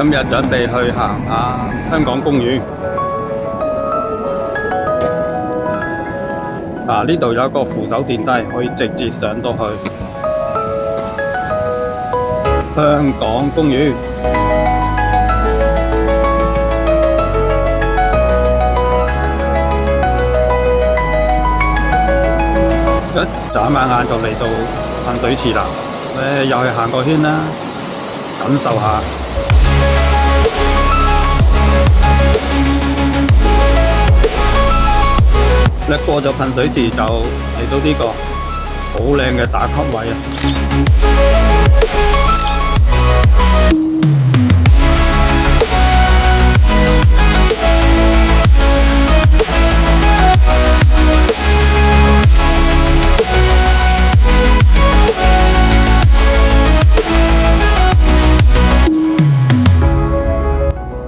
今日準備去行下香港公園。呢度有一個扶手電梯，可以直接上到去香港公園。一眨眼就嚟到噴水池啦，又去行個圈啦，感受下。一過咗噴水池就嚟到呢個好靚嘅打卡位啊！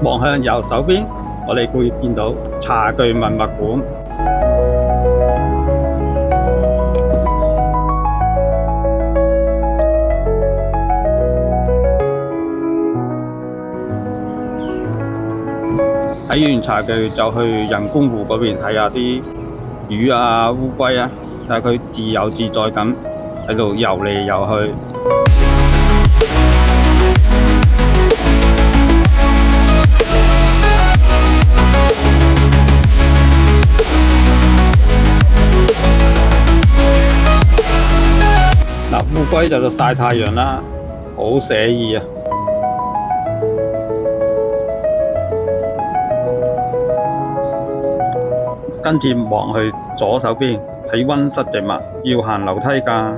望向右手邊，我哋會見到茶具文物館。睇完茶具就去人工湖嗰邊睇下啲魚啊、烏龜啊，睇下佢自由自在咁喺度游嚟游去。烏龜就喺度曬太陽啦，好寫意啊！跟住望去左手邊睇溫室植物，要行樓梯㗎。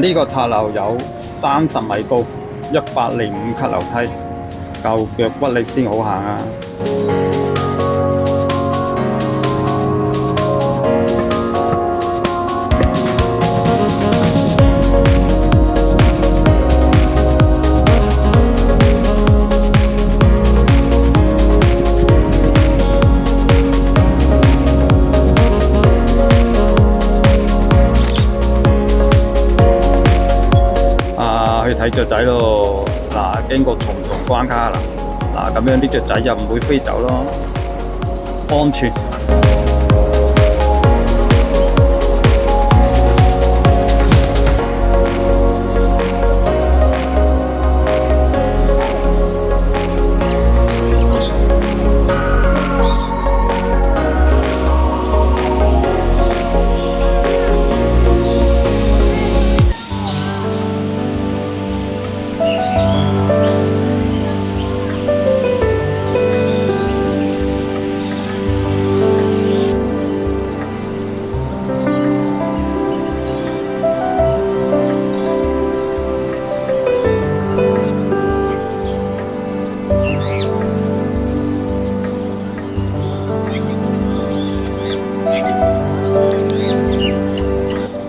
呢個塔樓有30米高，105級樓梯，夠腳骨力先好行啊！去睇雀仔咯，經過重重關卡啦，咁樣啲雀仔又唔會飛走咯，安全。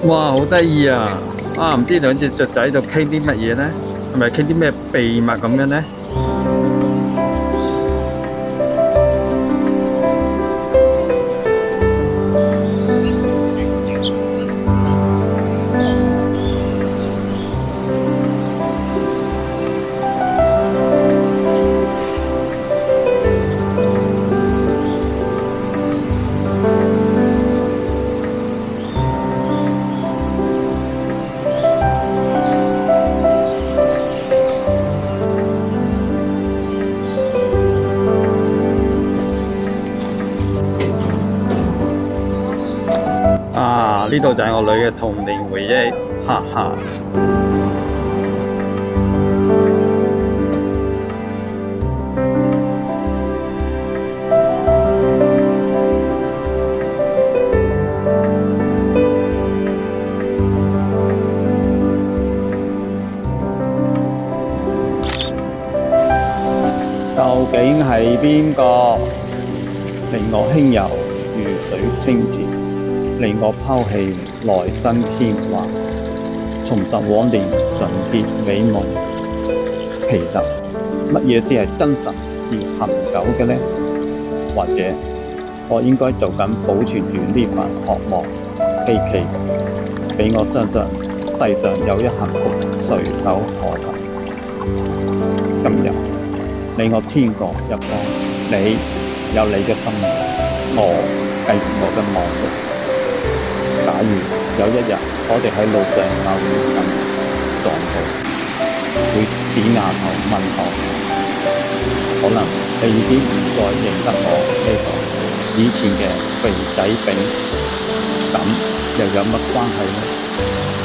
哇，好得意啊！唔知兩隻雀仔喺度傾啲乜嘢呢？係咪傾啲咩秘密咁樣呢？呢度就係我女嘅童年回憶，哈哈。究竟係邊個令我輕柔如水清澈，令我拋棄來生牽掛，重拾往年純潔美夢？其實乜嘢先係真實而恒久嘅呢？或者我應該做緊保存住呢份渴望，希冀俾我相信世上有一幸福隨手可得。今日你我天各一方，你有你嘅生活，我繼續我嘅忙碌。假如有一日我哋喺路上偶然撞到，會點下頭問候，可能你已經唔再認得我呢個以前嘅肥仔炳，咁又有乜關係呢？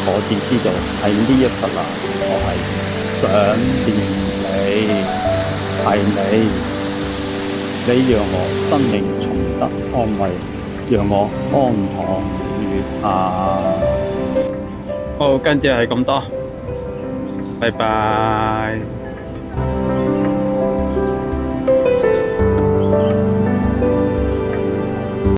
我只知道喺呢一剎那，我係想念你。係你讓我生命重得安慰，讓我安躺月下。好，跟住係咁多，拜拜。